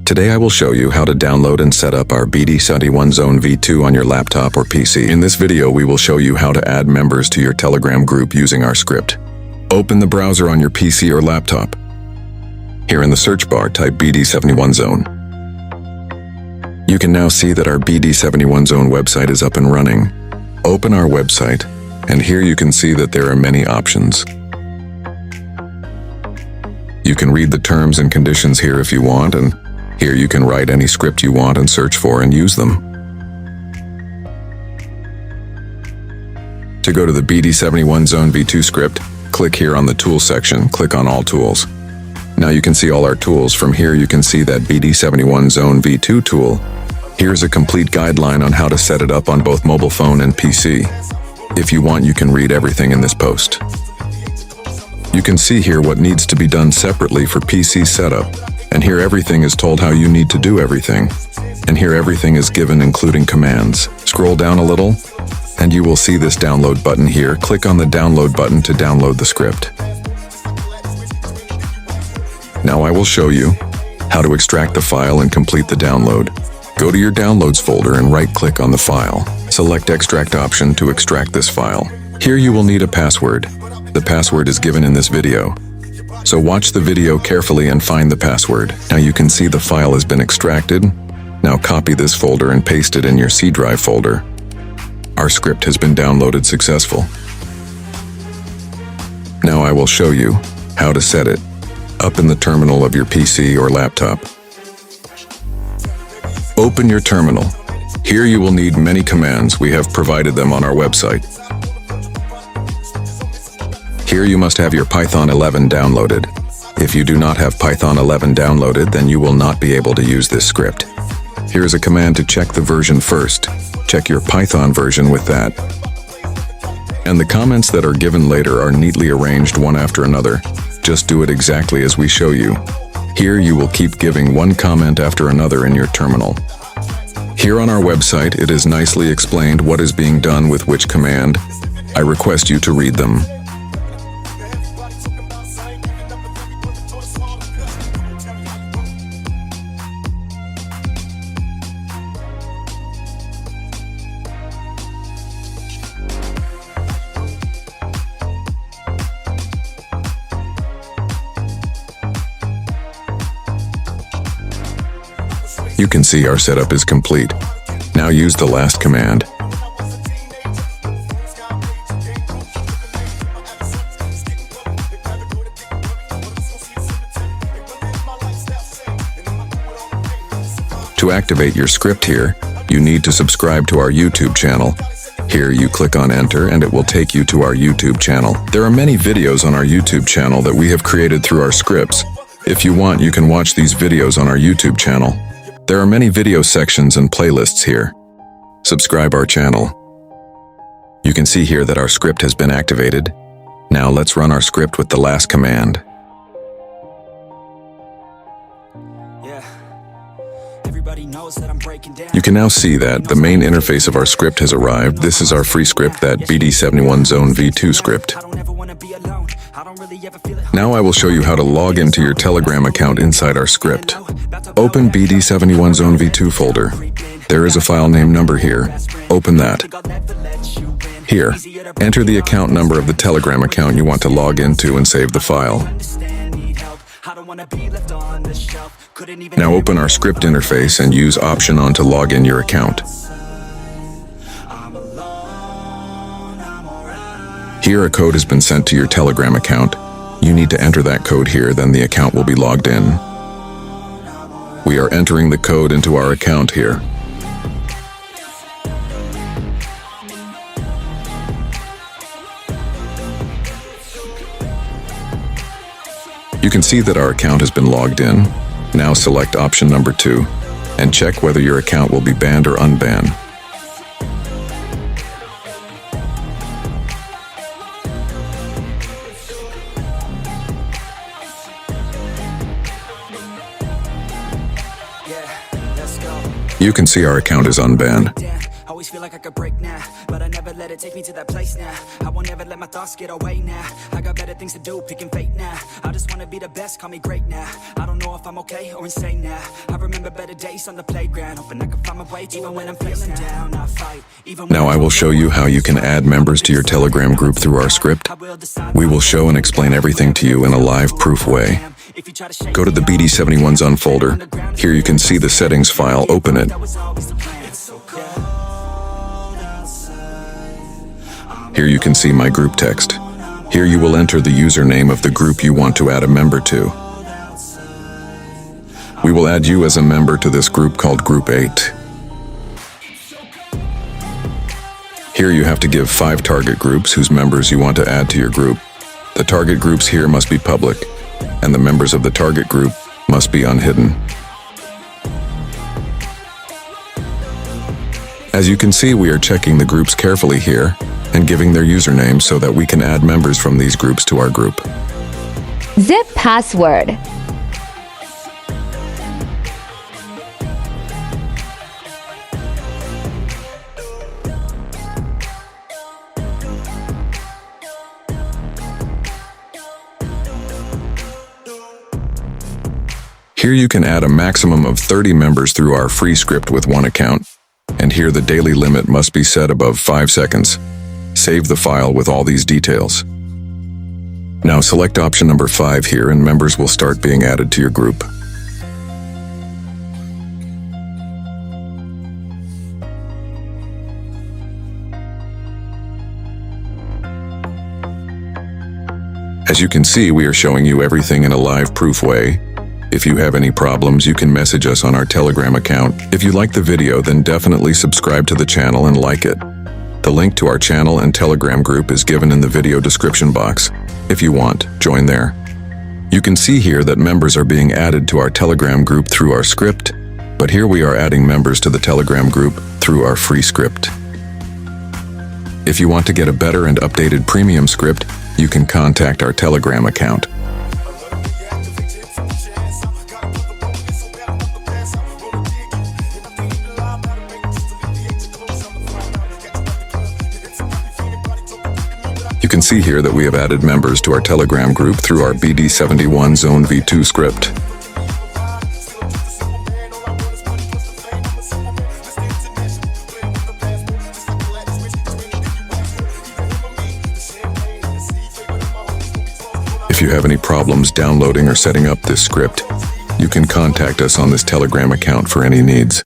Today I will show you how to download and set up our BD71ZONE-V2 on your laptop or PC. In this video we will show you how to add members to your Telegram group using our script. Open the browser on your PC or laptop. Here in the search bar type BD71Zone. You can now see that our BD71Zone website is up and running. Open our website, and here you can see that there are many options. You can read the terms and conditions here if you want, and here you can write any script you want and search for and use them. To go to the BD71Zone-V2 script, click here on the Tools section, click on All Tools. Now you can see all our tools. From here you can see that BD71Zone-V2 tool. Here's a complete guideline on how to set it up on both mobile phone and PC. If you want, you can read everything in this post. You can see here what needs to be done separately for PC setup, and here everything is told how you need to do everything. And here everything is given including commands. Scroll down a little, and you will see this download button here. Click on the download button to download the script. Now I will show you how to extract the file and complete the download. Go to your Downloads folder and right-click on the file. Select Extract option to extract this file. Here you will need a password. The password is given in this video. So watch the video carefully and find the password. Now you can see the file has been extracted. Now copy this folder and paste it in your C drive folder. Our script has been downloaded successful. Now I will show you how to set it up in the terminal of your PC or laptop. Open your terminal. Here you will need many commands. We have provided them on our website. Here you must have your Python 11 downloaded. If you do not have Python 11 downloaded, then you will not be able to use this script. Here is a command to check the version first. Check your Python version with that. And the comments that are given later are neatly arranged one after another. Just do it exactly as we show you. Here you will keep giving one comment after another in your terminal. Here on our website, it is nicely explained what is being done with which command. I request you to read them. You can see our setup is complete. Now use the last command. To activate your script here, you need to subscribe to our YouTube channel. Here you click on Enter and it will take you to our YouTube channel. There are many videos on our YouTube channel that we have created through our scripts. If you want, you can watch these videos on our YouTube channel. There are many video sections and playlists here. Subscribe our channel. You can see here that our script has been activated. Now let's run our script with the last command. You can now see that the main interface of our script has arrived. This is our free script, that BD71Zone-V2 script. Now I will show you how to log into your Telegram account inside our script. Open BD71Zone-V2 folder. There is a file name number here. Open that. Here, enter the account number of the Telegram account you want to log into and save the file. Now open our script interface and use Option on to log in your account. Here a code has been sent to your Telegram account. You need to enter that code here, then the account will be logged in. We are entering the code into our account here. You can see that our account has been logged in. Now select option number 2 and check whether your account will be banned or unbanned. You can see our account is unbanned. always feel like I could break now, but I never let it take me to that place now. I won't ever let my thoughts get away now. I got better things to do, picking fate now. I just wanna be the best, call me great now. I don't know if I'm okay or insane now. I remember better days on the playground, hoping I can find my way even when I'm feeling down. I fight. Now I will show you how you can add members to your Telegram group through our script. We will show and explain everything to you in a live proof way. Go to the BD71Zone folder. Here you can see the settings file, open it. Here you can see my group text. Here you will enter the username of the group you want to add a member to. We will add you as a member to this group called Group 8. Here you have to give 5 target groups whose members you want to add to your group. The target groups here must be public, and the members of the target group must be unhidden. As you can see, we are checking the groups carefully here and giving their usernames so that we can add members from these groups to our group. Zip password. Here you can add a maximum of 30 members through our free script with one account, and here the daily limit must be set above 5 seconds. Save the file with all these details. Now select option number 5 here and members will start being added to your group. As you can see, we are showing you everything in a live proof way. If you have any problems, you can message us on our Telegram account. If you like the video, then definitely subscribe to the channel and like it. The link to our channel and Telegram group is given in the video description box. If you want, join there. You can see here that members are being added to our Telegram group through our script, but here we are adding members to the Telegram group through our free script. If you want to get a better and updated premium script, you can contact our Telegram account. You can see here that we have added members to our Telegram group through our BD71ZONE-V2 script. If you have any problems downloading or setting up this script, you can contact us on this Telegram account for any needs.